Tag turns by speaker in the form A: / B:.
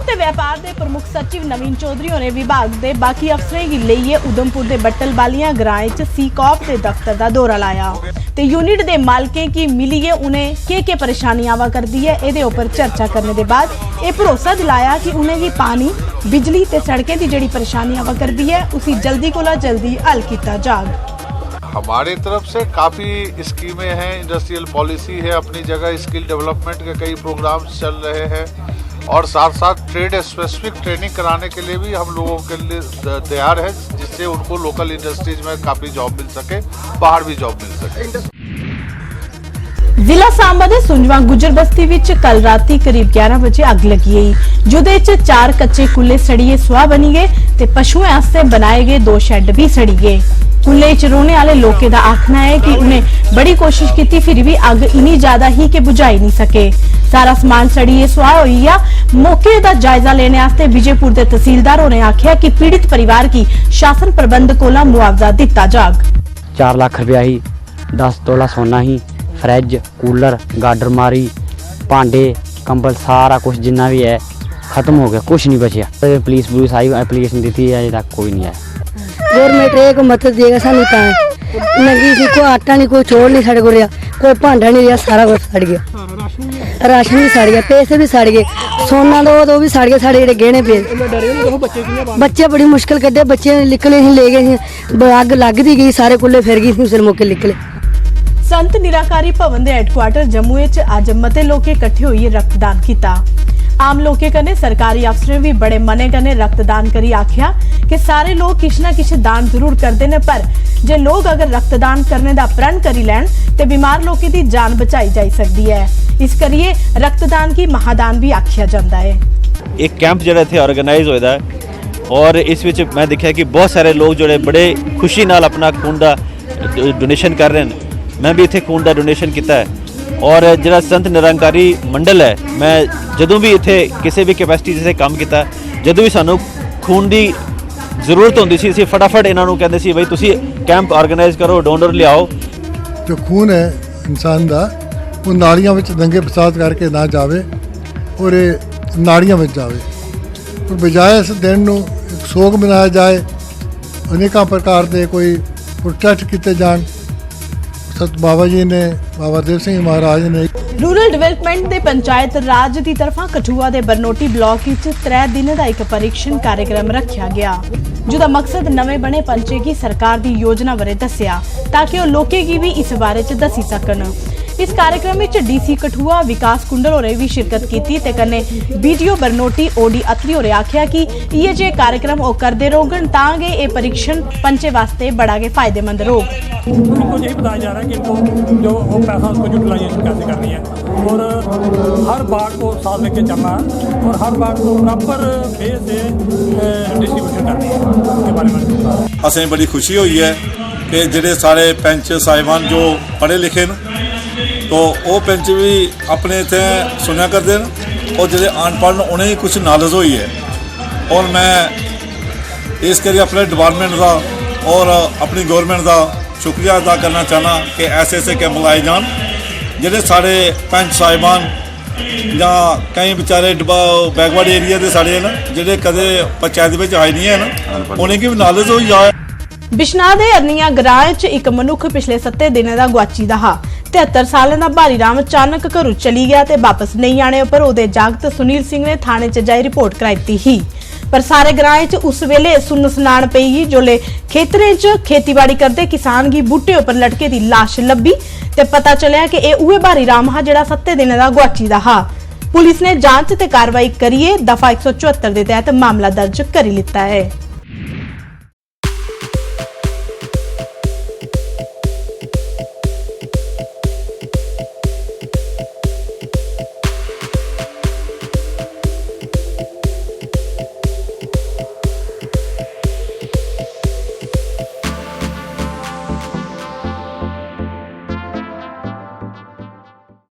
A: ते व्यापार के प्रमुख सचिव नवीन चौधरी ने विभाग के बाकी अफसरों की लेइए उधमपुर के बट्टलबालियां ग्रां च सीकॉप के दफ्तर का दौरा लाया ते यूनिट के मालकें की मिलिए उन्हें के परेशानी आवा करती है ਇਹਦੇ ऊपर चर्चा करने के बाद ये भरोसा दिलाया कि उन्हें भी पानी बिजली ते सड़कें की जिहड़ी परेशानी आवा करती है उसी जल्दी कोला जल्दी हल किया जाए।
B: हमारी तरफ से काफ़ी स्कीमें हैं, इंडस्ट्रियल पॉलिसी है, अपनी जगह स्किल डेवलपमेंट के कई प्रोग्राम्स चल रहे हैं और साथ साथ ट्रेड स्पेसिफिक ट्रेनिंग कराने के लिए भी हम लोगों के लिए तैयार है, जिससे उनको लोकल इंडस्ट्रीज में काफ़ी जॉब मिल सके, बाहर भी जॉब मिल सके।
A: जिला सांबा दे सुंजवा गुजर बस्ती विच कल राती करीब 11 बजे अग लगी गई, जुदे च 4 कच्चे कुल्ले सड़िए सुहा बनी गए ते पशुओं आस्ते बनाए गए 2 शैड भी सड़ी गए। कुल्ले च रौहने वाले लोकें दा आखना है कि उन्हें बड़ी कोशिश की फिर भी अग इन्नी ज्यादा ही कि बुझाई नहीं सके। सारा समान सड़िए सुहा होई आ। मौके का जायजा लेने आस्ते विजयपुर के तहसीलदार ने आख्या कि पीड़ित परिवार की शासन प्रबंध कोला मुआवजा दिता जाग।
C: 4 लाख रुपया ही, 10 तोला सोना ही, फ्रिज, कूलर, गाडर मारी, भांडे, कंबल सारा कुछ जिन्ना भी है खत्म हो गया, कुछ नहीं बचा। पुलिस आई एप्लीकेशन दी थी, अजे तक कोई नहीं आया।
D: गवर्नमेंट एक मदद देगा सानू नंगी सी, कोई आटा नहीं, कोई चौल नहीं साढ़े को रहा, कोई भांडा नहीं रहा, सारा कुछ सड़ गया। राशन भी सड़ गया, पैसे भी सड़ गए, सोना तो भी सड़ गया, साढ़े जेडे गहने पे बच्चे बड़ी मुश्किल कड्डे, बच्चे निकले ही ले गए, अग लग दी गई, सारे कुल्ले फिर गई उस मौके निकले।
A: संत निराकारी भवन के हैडक्वार्टर जम्मू अज मते लोग इकट्ठे होइए रक्तदान किया। आम लोगों कने सरकारी अफसर भी बड़े मने कने रक्तदान करी आख्या कि सारे लोग किश ना किश दान जरूर करते हैं, पर जे लोग अगर रक्तदान करने का प्रण करी लैन ते बीमार लोगों की जान बचाई जा सकती है। इस करिए रक्तदान की महादान भी आख्या जाता है।
E: एक कैंप जो इत्थे ऑर्गेनाइज होया है और इस विच मैं देखा कि बहुत सारे लोग जोड़े बड़े खुशी नाल अपना खून का डोनेशन कर रहे हैं। मैं भी इत्थे खून का डोनेशन किया है और जिहड़ा संत निरंकारी मंडल है, मैं जदों भी इत्थे किसी भी कैपेसिटी से काम किया, जदों भी सानू खून की जरूरत होंदी सी, फटाफट इन्हां नूं कहंदे सी बई तुसीं कैंप ऑर्गेनाइज करो, डोनर लियाओ।
F: जो खून है इंसान का वो नाड़ियां में दंगे फसाद करके ना जावे और ये नाड़ियां में जावे, और बजाय इस दिन नूं एक सोग मनाया जाए, अनेकों प्रकार के कोई प्रोटेस्ट किए जान। सत बाबा जी ने, बाबा देव सिंह महाराज ने
A: रूरल डिवेलपमेंट दे पंचायत राज की तरफा कठुआ के बरनोटी ब्लॉक 3 दिन का एक परीक्षण कार्यक्रम रखा गया, जिसका मकसद नवे बने पंचे की सरकार की योजना बारे दस्या ताकि लोगों की भी इस बारे च दसी सकन। इस कार्यक्रम में डीसी कठुआ विकास कुंडल होरें भी शिरकत की ते कन्ने बीडीओ बरनोटी ओडी अत्री होरें आख्या कि ये जे कार्यक्रम वो करते रहोगन तांगे ये परीक्षण पंचे वास्ते बड़ा के फायदेमंद रहो।
G: इनको यही बताया जा रहा है कि इनको जो वो पैसा उसको यूटिलाइजेशन कैसे करनी है और हर बाग को साथ लेके चलना है और हर बाग को प्रॉपर वे से डिस्ट्रीब्यूशन करनी है, उसके बारे में
H: असें बड़ी खुशी हुई है कि जिहड़े सारे पंच साहिबान जो पढ़े लिखे न तो वो पंच भी अपने इत्थे सुनिया करते हैं और जिहड़े अनपढ़ उन्हें कुछ नॉलेज हुई है। और मैं इस करिए अपने डिपार्टमेंट का और अपनी गवर्नमेंट का शुक्रिया अदा करना चाहना कि ऐसे कैंप लाए जान, जिहड़े साढ़े पंच साहिबान या कई बेचारे बैकवर्ड एरिया के साढ़े न जिहड़े कदे पंचायत में आए नहीं है ना, उन्हें की भी नॉलेज हो जाए।
A: बिश्नाह दे अरनिया ग्रां च एक मनुख पिछले 7 दिनों का गुआची दा 73 साल का भारी राम अचानक घरों चली गया ते वापस नहीं आने पर उहदे जागत सुनील सिंह ने थाने च जाई रिपोर्ट कराई दी ही, पर सारे ग्रां च उस वेले सुनसनान पई ही जोले खेतरें च खेतीबाड़ी करते किसान की बूटे उपर लटके दी लाश लभी ते पता चलिया कि यह उहे भारी राम हा जिहड़ा 7 दिनों का गुआची दा हा। पुलिस ने जांच ते कार्रवाई करिए दफा 174 के तहत मामला दर्ज करी लिता है।